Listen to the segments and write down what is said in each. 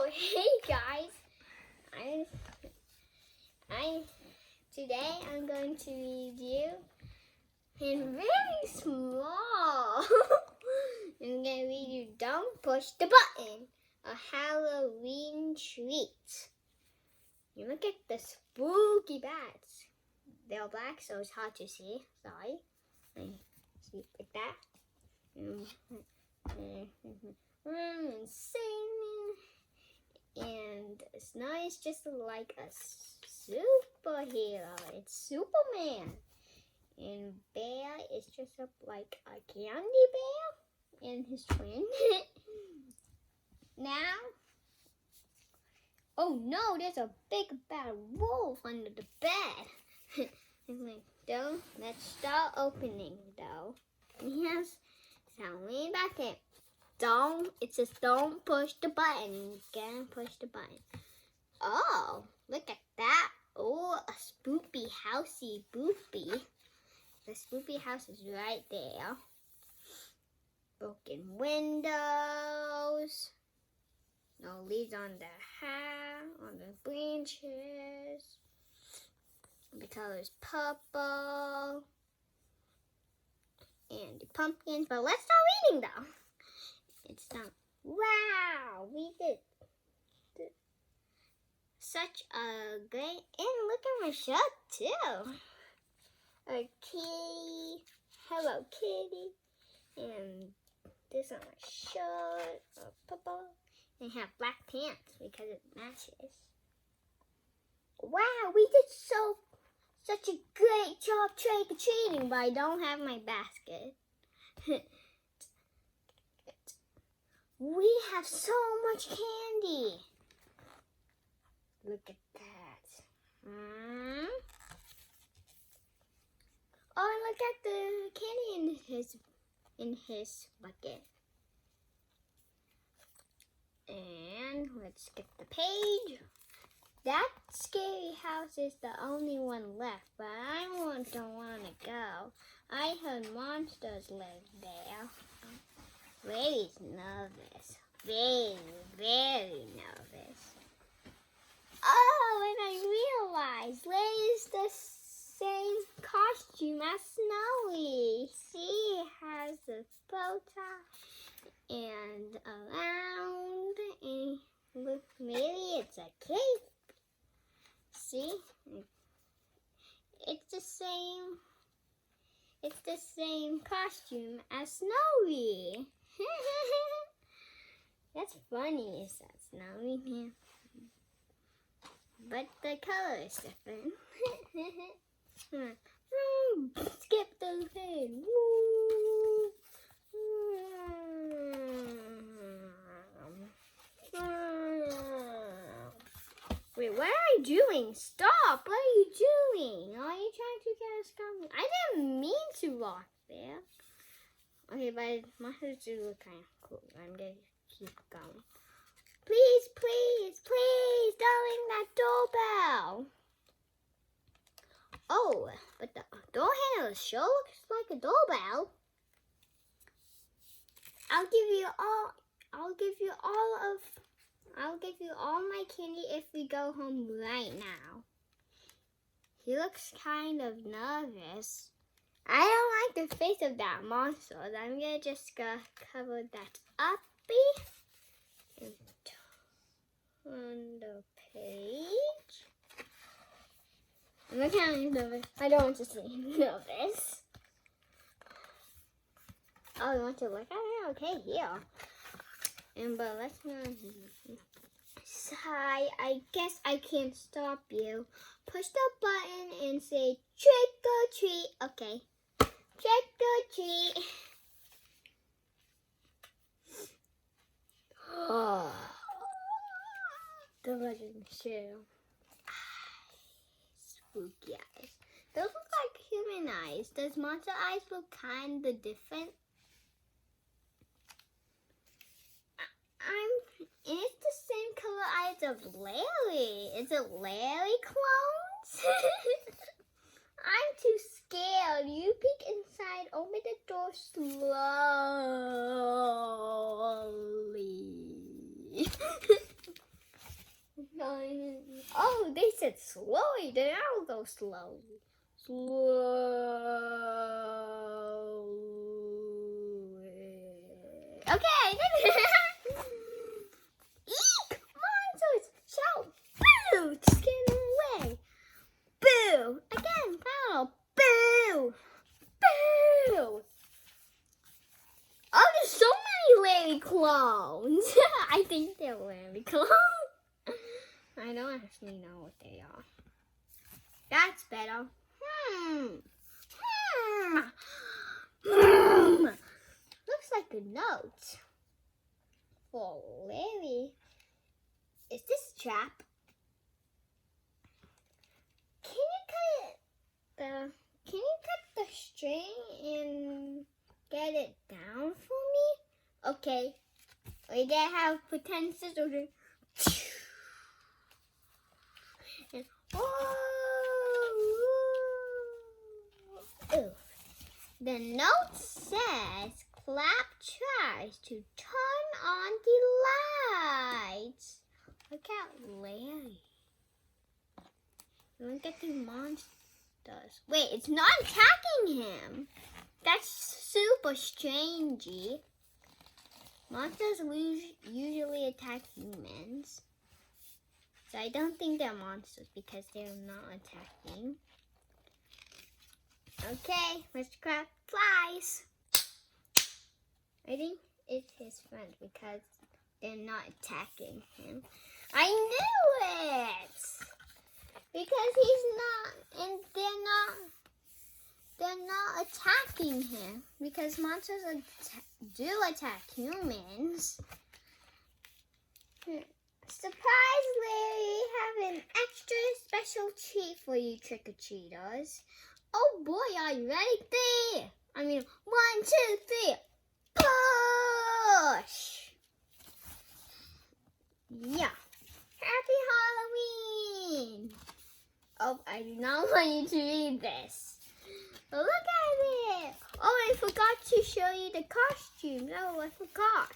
Hey guys, today I'm going to read you in very small. I'm going to read you Don't Push the Button, a Halloween treat. You look at the spooky bats. They're black, so it's hard to see. Sorry. See like that. And sing. And Snow is just like a superhero. It's Superman. And Bear is just like a candy bear and his twin. Now, oh no, there's a big bad wolf under the bed. Let's start opening though. Yes, so lean back in. It says don't push the button. You can't push the button. Oh, look at that. Oh, a spoopy housey boopy. The spoopy house is right there. Broken windows. No leaves on the branches. The color is purple. And the pumpkins. But let's start reading though. It's done. Wow, we did such a great, and look at my shirt too. A kitty, Hello Kitty, and this on my shirt, purple, and have black pants because it matches. Wow, we did such a great job trick-or-treating, but I don't have my basket. We have so much candy. Look at that. Oh, and look at the candy in his bucket. And let's skip the page. That scary house is the only one left, but I don't want to go. I heard monsters live there. Larry's nervous. Very, very nervous. Oh, and I realized Larry's the same costume as Snowy. She has the bow tie and around, and look, maybe it's a cape. See? It's the same costume as Snowy. That's funny, is that Snowy? Yeah. But the color is different. Skip the thing. Wait, what are you doing? Stop! What are you doing? Are you trying to get us going? I didn't mean to walk there. Okay, but my house do look kind of cool. I'm gonna keep going. Please, please, please, don't ring that doorbell. Oh, but the door handle sure looks like a doorbell. I'll give you all my candy if we go home right now. He looks kind of nervous. I don't like the face of that monster. I'm gonna just cover that up and turn the page. Look how he's nervous. I don't want to see him nervous. Oh, you want to look at it? Okay, here. But let's not. Hi, I guess I can't stop you. Push the button and say trick or treat. Okay. Trick or treat. Oh. The legend shoe. Spooky eyes. Those look like human eyes. Does monster eyes look kind of different? And it's the same color eyes of Larry. Is it Larry clones? I'm too scared. You peek inside, open the door slowly. Oh, they said slowly. Then I'll go slowly. Okay. Eek! Monsters! Shout! Boo! Just get away! Boo! Again, foul! Boo! Boo! Oh, there's so many Larry clones. I think they're Larry clones. I don't actually know what they are. That's better. Looks like a note for Larry. Is this a trap? Can you cut the string and get it down for me? Okay. We gotta have pretend scissors. And the note says clap tries to turn on the lights. Look at Larry. Look at the monsters. Wait, it's not attacking him. That's super strangey. Monsters usually attack humans. So I don't think they're monsters because they're not attacking. Okay, let's grab flies. I think it's his friend because they're not attacking him. I knew it! Because he's not, and they're not attacking him. Because monsters do attack humans. Surprise, Larry! Have an extra special treat for you trick-or-treaters. Oh boy, are you ready? 1, 2, 3. Push! Yeah. Happy Halloween! Oh, I do not want you to read this. Look at it! Oh, I forgot to show you the costumes. Oh, I forgot.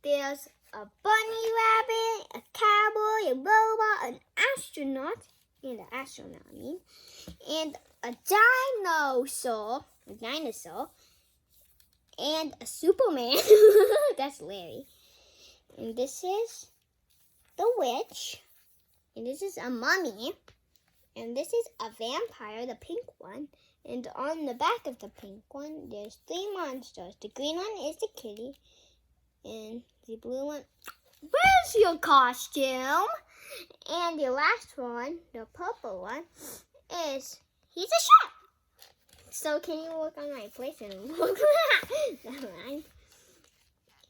There's a bunny rabbit, a cowboy, a robot, an astronaut, and a dinosaur, and a Superman. That's Larry. And this is the witch. And this is a mummy. And this is a vampire, the pink one. And on the back of the pink one, there's 3 monsters. The green one is the kitty. And the blue one, where's your costume? And the last one, the purple one, he's a shark. So can you look on my place and look?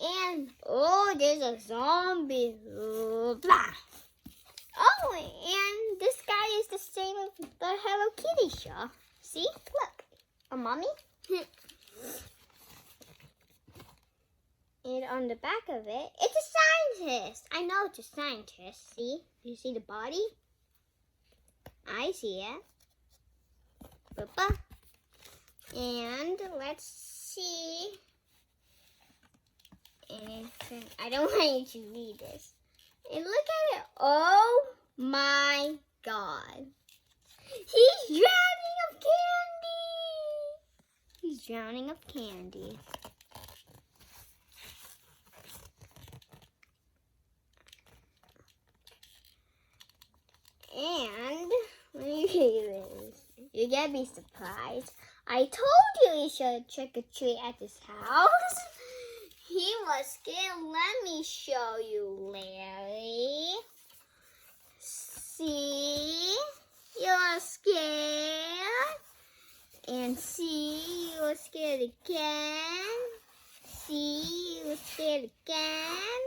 And, there's a zombie. Blah. Oh, and this guy is the same as the Hello Kitty show. See? Look. A mummy. And on the back of it, it's a scientist. I know it's a scientist. See? You see the body? I see it. And let's see. And I don't want you to read this. And look at it. Oh my God. He's drowning of candy. He's drowning of candy. And let me read this. You're gonna be surprised. I told you should trick or treat at this house. He was scared. Let me show you, Larry. See? You're scared. And see, you're scared again. See, you're scared again.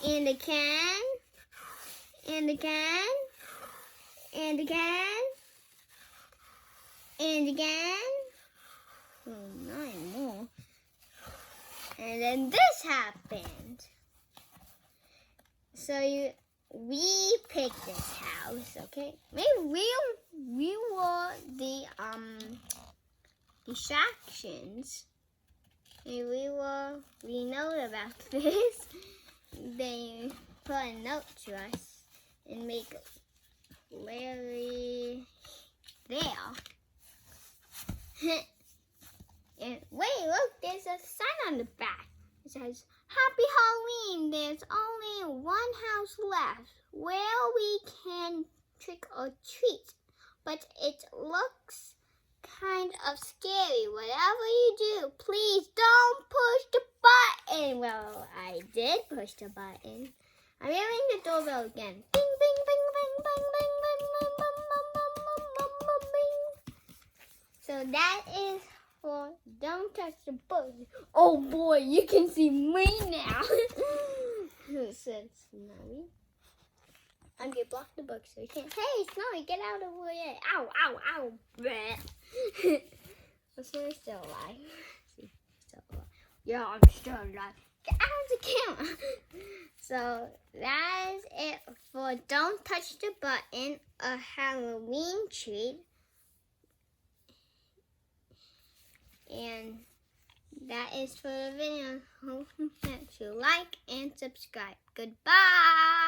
And again. And again. And again. And again. Oh, 9 more. And then this happened. So we picked this house, okay? Maybe we were the distractions. And we know about this. They put put a note to us and make Larry there. And wait, look, there's a sign on the back. It says, Happy Halloween! There's only one house left where we can trick or treat. But it looks kind of scary. Whatever you do, please don't push the button. Well, I did push the button. I'm ringing the doorbell again. Bing, bing, bing, bing, bing, bing, bing, bing, bing, bing, bing, bing. So that is for don't touch the button. Oh boy, you can see me now. Who said Snowy? I'm gonna block the book so you can't. Hey, Snowy, get out of the way. Ow, ow, ow. Bleh. But Snowy's still alive. See, still alive. Yeah, I'm still alive. Get out of the camera. So that is it for Don't Touch the Button, a Halloween treat. And that is for the video. Hope you like and subscribe. Goodbye.